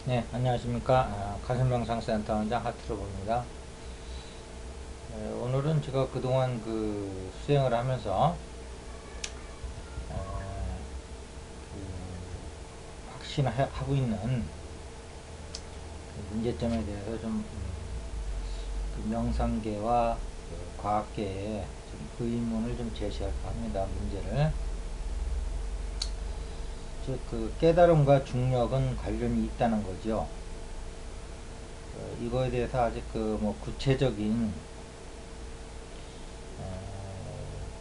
네, 안녕하십니까. 가슴명상센터 원장 하트로입니다. 오늘은 제가 그동안 수행을 하면서 확신하고 있는 문제점에 대해서 그 명상계와 과학계에 좀 의문을 좀 제시할까 합니다. 문제를. 즉, 깨달음과 중력은 관련이 있다는 거죠. 이거에 대해서 아직 구체적인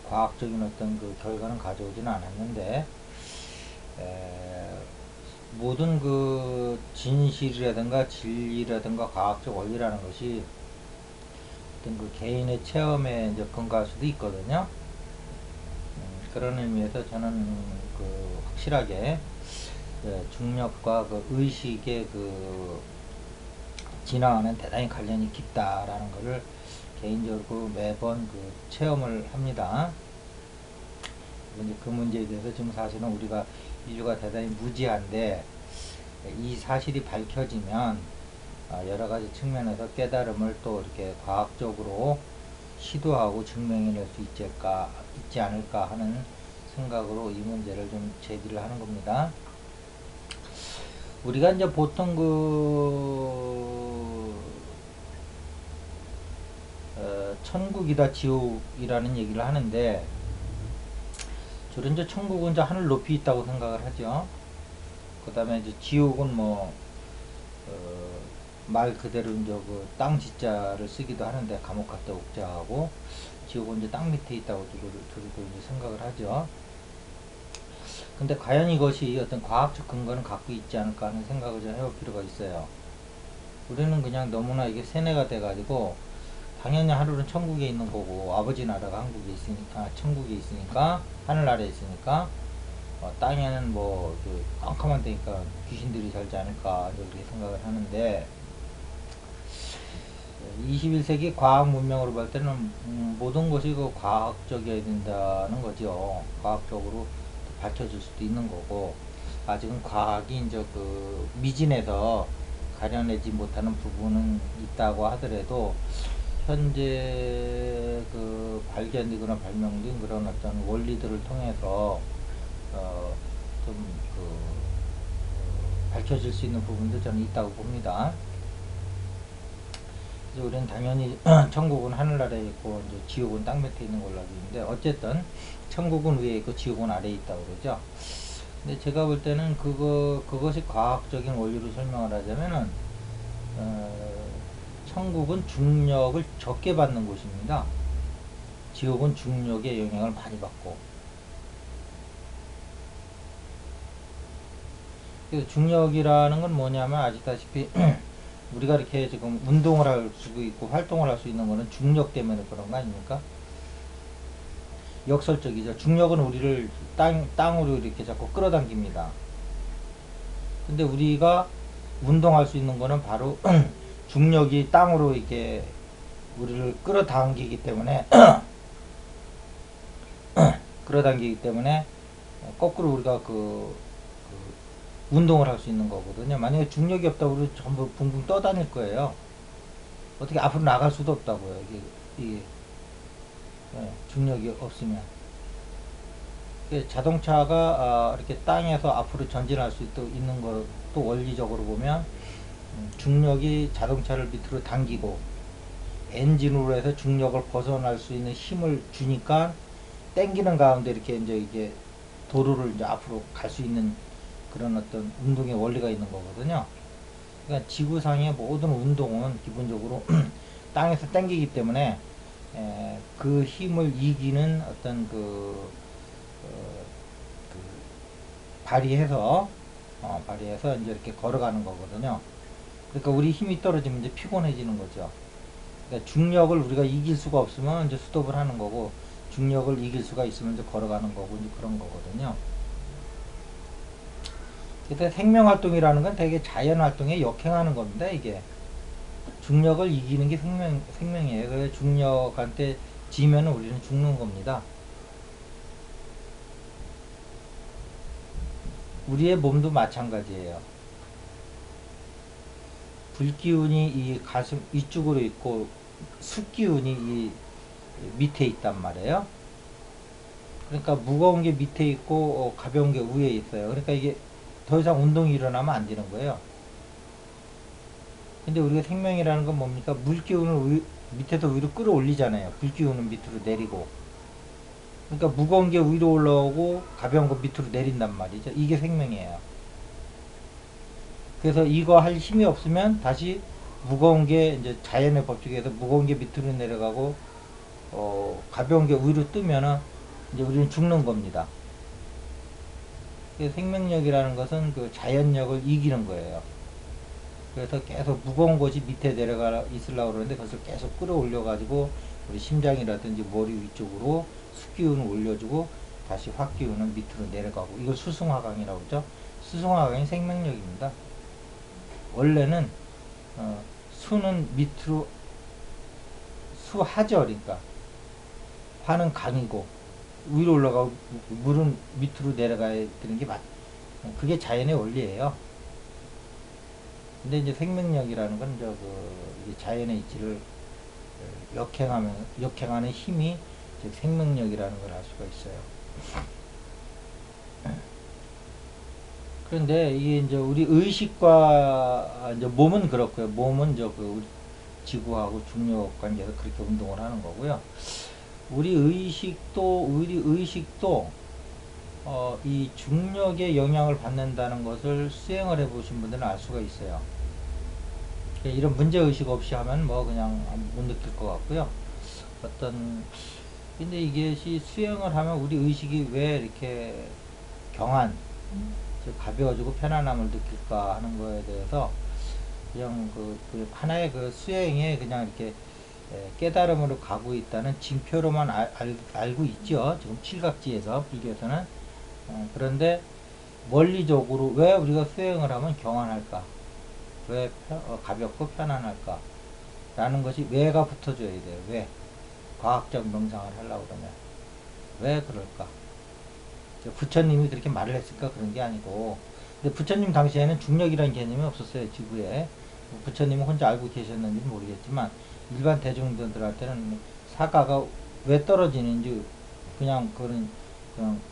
과학적인 어떤 결과는 가져오지는 않았는데, 모든 진실이라든가 진리라든가 과학적 원리라는 것이 어떤 개인의 체험에 이제 근거할 수도 있거든요. 그런 의미에서 저는 확실하게 중력과 의식의 진화와는 대단히 관련이 깊다라는 것을 개인적으로 매번 체험을 합니다. 이제 그 문제에 대해서 지금 사실은 우리가 인류가 대단히 무지한데, 이 사실이 밝혀지면 여러 가지 측면에서 깨달음을 또 이렇게 과학적으로 시도하고 증명해낼 수 있지 않을까 하는 생각으로 이 문제를 좀 제기를 하는 겁니다. 우리가 이제 보통 천국이다 지옥이라는 얘기를 하는데, 주로 이제 천국은 이제 하늘 높이 있다고 생각을 하죠. 그 다음에 이제 지옥은 말 그대로 이제 땅 지자를 쓰기도 하는데, 감옥 갔다 옥자하고, 지옥은 이제 땅 밑에 있다고 두고 이제 생각을 하죠. 근데 과연 이것이 어떤 과학적 근거는 갖고 있지 않을까 하는 생각을 좀 해볼 필요가 있어요. 우리는 그냥 너무나 이게 세뇌가 돼가지고, 당연히 하늘은 천국에 있는 거고, 아버지 나라가 한국에 있으니까, 천국에 있으니까, 하늘나라에 있으니까, 땅에는 깜깜한 데니까 귀신들이 살지 않을까, 이렇게 생각을 하는데, 21세기 과학 문명으로 볼 때는 모든 것이 과학적이어야 된다는 거죠. 과학적으로 밝혀질 수도 있는 거고, 아직은 과학이 이제 미진해서 가려내지 못하는 부분은 있다고 하더라도, 현재 발견되거나 발명된 그런 어떤 원리들을 통해서 어, 좀 밝혀질 수 있는 부분도 저는 있다고 봅니다. 그래서 우리는 당연히 천국은 하늘나라에 있고 이제 지옥은 땅 밑에 있는 걸로 알고 있는데, 어쨌든 천국은 위에 있고 지옥은 아래에 있다고 그러죠. 근데 제가 볼 때는 그것이 과학적인 원리로 설명을 하자면은 천국은 중력을 적게 받는 곳입니다. 지옥은 중력의 영향을 많이 받고. 그래서 중력이라는 건 뭐냐면, 아시다시피 우리가 이렇게 지금 운동을 할 수 있고 활동을 할 수 있는 거는 중력 때문에 그런 거 아닙니까? 역설적이죠. 중력은 우리를 땅으로 이렇게 자꾸 끌어당깁니다. 근데 우리가 운동할 수 있는 거는 바로 중력이 땅으로 이렇게 우리를 끌어당기기 때문에 거꾸로 우리가 운동을 할 수 있는 거거든요. 만약에 중력이 없다고 우리 전부 붕붕 떠다닐 거예요. 어떻게 앞으로 나갈 수도 없다고요. 이게 중력이 없으면. 자동차가 이렇게 땅에서 앞으로 전진할 수 있는 것도 원리적으로 보면 중력이 자동차를 밑으로 당기고, 엔진으로 해서 중력을 벗어날 수 있는 힘을 주니까 땡기는 가운데 이렇게 이제 이게 도로를 이제 앞으로 갈 수 있는 그런 어떤 운동의 원리가 있는 거거든요. 그러니까 지구상의 모든 운동은 기본적으로 땅에서 땡기기 때문에 그 힘을 이기는 어떤 발휘해서 이제 이렇게 걸어가는 거거든요. 그러니까 우리 힘이 떨어지면 이제 피곤해지는 거죠. 그러니까 중력을 우리가 이길 수가 없으면 이제 스톱을 하는 거고, 중력을 이길 수가 있으면 이제 걸어가는 거고, 이제 그런 거거든요. 그래서 생명활동이라는 건 되게 자연활동에 역행하는 겁니다, 이게. 중력을 이기는 게 생명이에요. 그래서 중력한테 지면 우리는 죽는 겁니다. 우리의 몸도 마찬가지예요. 불기운이 이 가슴 위쪽으로 있고 습기운이 이 밑에 있단 말이에요. 그러니까 무거운 게 밑에 있고 가벼운 게 위에 있어요. 그러니까 이게 더 이상 운동이 일어나면 안 되는 거예요. 근데 우리가 생명이라는 건 뭡니까? 물기운을 밑에서 위로 끌어올리잖아요. 불기운은 밑으로 내리고. 그러니까 무거운 게 위로 올라오고 가벼운 거 밑으로 내린단 말이죠. 이게 생명이에요. 그래서 이거 할 힘이 없으면 다시 무거운 게 이제 자연의 법칙에서 무거운 게 밑으로 내려가고 가벼운 게 위로 뜨면은 이제 우리는 죽는 겁니다. 생명력이라는 것은 그 자연력을 이기는 거예요. 그래서 계속 무거운 것이 밑에 내려가 있으려고 그러는데 그것을 계속 끌어올려 가지고 우리 심장이라든지 머리 위쪽으로 습기운을 올려주고 다시 화기운은 밑으로 내려가고, 이걸 수승화강이라고 그러죠. 수승화강이 생명력입니다. 원래는 수는 밑으로, 수하죠. 그러니까 화는 강이고 위로 올라가고 물은 밑으로 내려가야 되는 게 그게 자연의 원리예요. 근데 이제 생명력이라는 건 이게 자연의 이치를 역행하는 힘이 즉 생명력이라는 걸 알 수가 있어요. 그런데 이게 이제 우리 의식과 이제 몸은 그렇고요. 몸은 우리 지구하고 중력 관계에서 그렇게 운동을 하는 거고요. 우리 의식도 이 중력의 영향을 받는다는 것을 수행을 해보신 분들은 알 수가 있어요. 이런 문제의식 없이 하면 뭐 그냥 못 느낄 것 같고요. 근데 이게 수행을 하면 우리 의식이 왜 이렇게 경한, 가벼워지고 편안함을 느낄까 하는 거에 대해서 그냥 그 하나의 그 수행에 그냥 이렇게 깨달음으로 가고 있다는 징표로만 알고 있죠. 지금 칠각지에서, 불교에서는. 그런데 원리적으로 왜 우리가 수행을 하면 경안할까? 왜 가볍고 편안할까? 라는 것이 왜가 붙어줘야 돼요. 왜? 과학적 명상을 하려고 그러면. 왜 그럴까? 부처님이 그렇게 말을 했을까? 그런 게 아니고. 근데 부처님 당시에는 중력이라는 개념이 없었어요. 지구에. 부처님은 혼자 알고 계셨는지 모르겠지만 일반 대중들한테는 사과가 왜 떨어지는지 그냥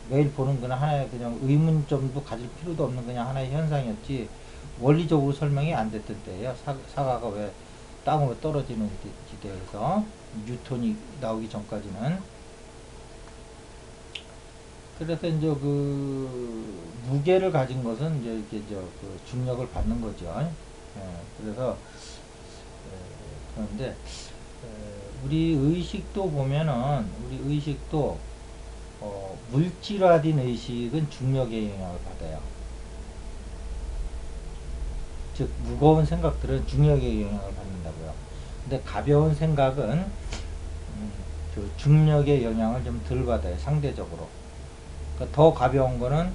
매일 보는 그냥 하나의 그냥 의문점도 가질 필요도 없는 그냥 하나의 현상이었지 원리적으로 설명이 안 됐던 때예요. 사과가 왜 땅으로 떨어지는지 대해서 뉴턴이 나오기 전까지는. 그래서 이제 무게를 가진 것은 이제 이렇게 그 중력을 받는 거죠. 그래서 그런데 우리 의식도 보면은 우리 의식도 물질화된 의식은 중력의 영향을 받아요. 즉 무거운 생각들은 중력의 영향을 받는다고요. 근데 가벼운 생각은 그 중력의 영향을 좀 덜 받아요. 상대적으로. 그러니까 더 가벼운 거는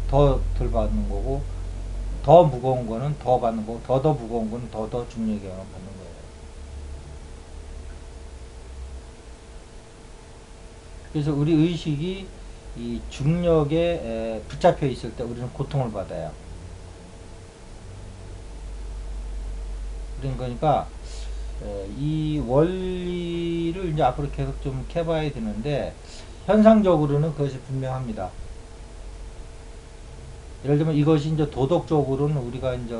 더 덜 받는 거고, 더 무거운 거는 더 받는 거고, 더 무거운 거는 더 중력의 영향을 받는 거예요. 그래서 우리 의식이 이 중력에 붙잡혀 있을 때 우리는 고통을 받아요. 그러니까 이 원리를 이제 앞으로 계속 좀 캐봐야 되는데, 현상적으로는 그것이 분명합니다. 예를 들면 이것이 이제 도덕적으로는 우리가 이제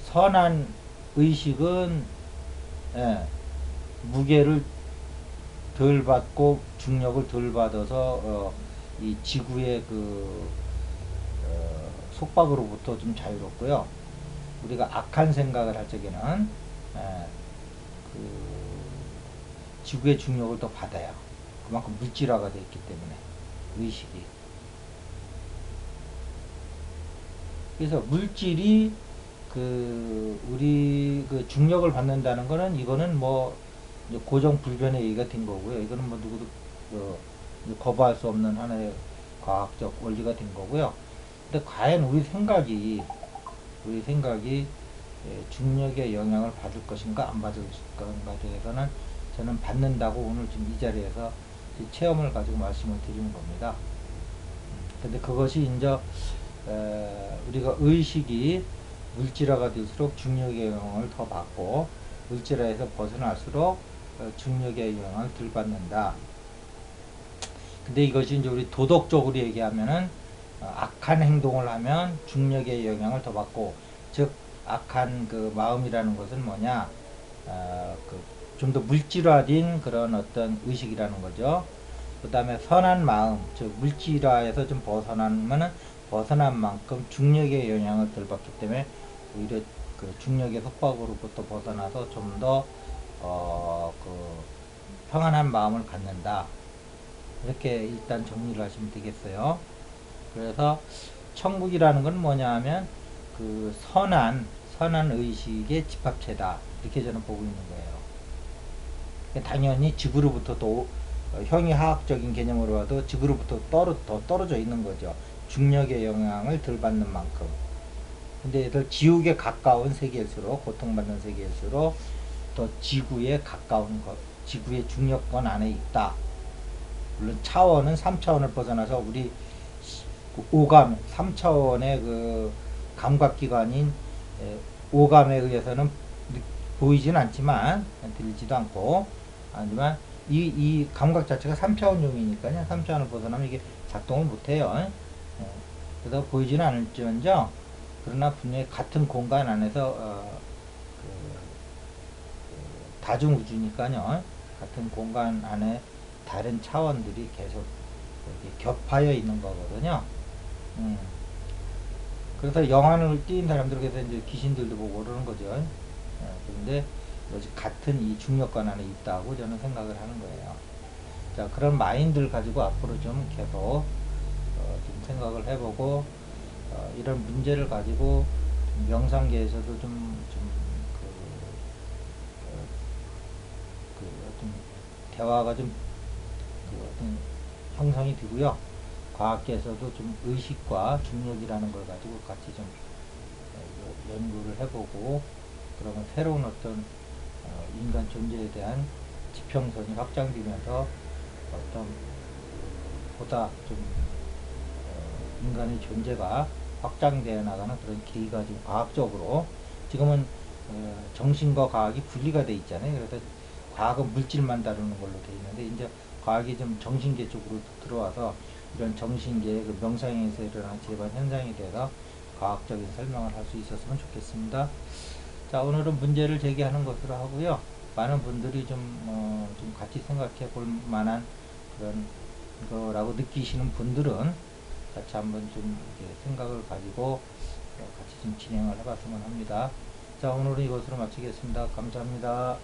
선한 의식은 무게를 덜 받고 중력을 덜 받아서 이 지구의 속박으로부터 좀 자유롭고요. 우리가 악한 생각을 할 적에는 지구의 중력을 더 받아요. 그만큼 물질화가 되어 있기 때문에 의식이. 그래서 물질이 우리 중력을 받는다는 거는 이거는 뭐 고정 불변의 얘기가 된 거고요. 이거는 뭐 누구도 거부할 수 없는 하나의 과학적 원리가 된 거고요. 근데 과연 우리 생각이 중력의 영향을 받을 것인가 안 받을 것인가에 대해서는 저는 받는다고 오늘 지금 이 자리에서 체험을 가지고 말씀을 드리는 겁니다. 근데 그것이 이제 우리가 의식이 물질화가 될수록 중력의 영향을 더 받고 물질화에서 벗어날수록 중력의 영향을 덜 받는다. 근데 이것이 이제 우리 도덕적으로 얘기하면은 악한 행동을 하면 중력의 영향을 더 받고, 즉 악한 그 마음이라는 것은 뭐냐, 좀 더 물질화된 그런 어떤 의식이라는 거죠. 그 다음에 선한 마음, 즉 물질화에서 좀 벗어나면은 벗어난 만큼 중력의 영향을 덜 받기 때문에 오히려 그 중력의 속박으로부터 벗어나서 좀 더 평안한 마음을 갖는다. 이렇게 일단 정리를 하시면 되겠어요. 그래서 천국이라는 건 뭐냐 하면 그 선한 의식의 집합체다. 이렇게 저는 보고 있는 거예요. 당연히 지구로부터 또 형이하학적인 개념으로 봐도 지구로부터 더 떨어져 있는 거죠. 중력의 영향을 덜 받는 만큼. 근데 얘들 지옥에 가까운 세계일수록, 고통받는 세계일수록 더 지구에 가까운 것, 지구의 중력권 안에 있다. 물론 차원은 3차원을 벗어나서 우리 오감, 3차원의 그 감각기관인 오감에 의해서는 보이진 않지만, 들리지도 않고, 하지만 이 감각 자체가 3차원용이니까요. 3차원을 벗어나면 이게 작동을 못해요. 그래서 보이지는 않을지언정, 그러나 분명히 같은 공간 안에서 다중우주니까요. 같은 공간 안에 다른 차원들이 계속 겹하여 있는 거거든요. 그래서 영안을 띈 사람들에게서 이제 귀신들도 보고 그러는 거죠. 그런데 같은 이 중력관 안에 있다고 저는 생각을 하는 거예요. 자, 그런 마인드를 가지고 앞으로 좀 계속 좀 생각을 해보고, 이런 문제를 가지고 명상계에서도 어떤 대화가 좀 어떤 형성이 되고요. 과학계에서도 좀 의식과 중력이라는 걸 가지고 같이 좀 연구를 해보고, 그러면 새로운 어떤 인간 존재에 대한 지평선이 확장되면서 어떤 보다 좀 인간의 존재가 확장되어 나가는 그런 계기가 지금 과학적으로, 지금은 정신과 과학이 분리가 돼 있잖아요. 그래서 과학은 물질만 다루는 걸로 돼 있는데, 이제 과학이 좀 정신계 쪽으로 들어와서 이런 정신계의 그 명상에서 일어나는 재반 현상에 대해서 과학적인 설명을 할 수 있었으면 좋겠습니다. 자, 오늘은 문제를 제기하는 것으로 하고요. 많은 분들이 좀 같이 생각해 볼 만한 그런 거라고 느끼시는 분들은 같이 한번 좀 이렇게 생각을 가지고 같이 좀 진행을 해봤으면 합니다. 자, 오늘은 이것으로 마치겠습니다. 감사합니다.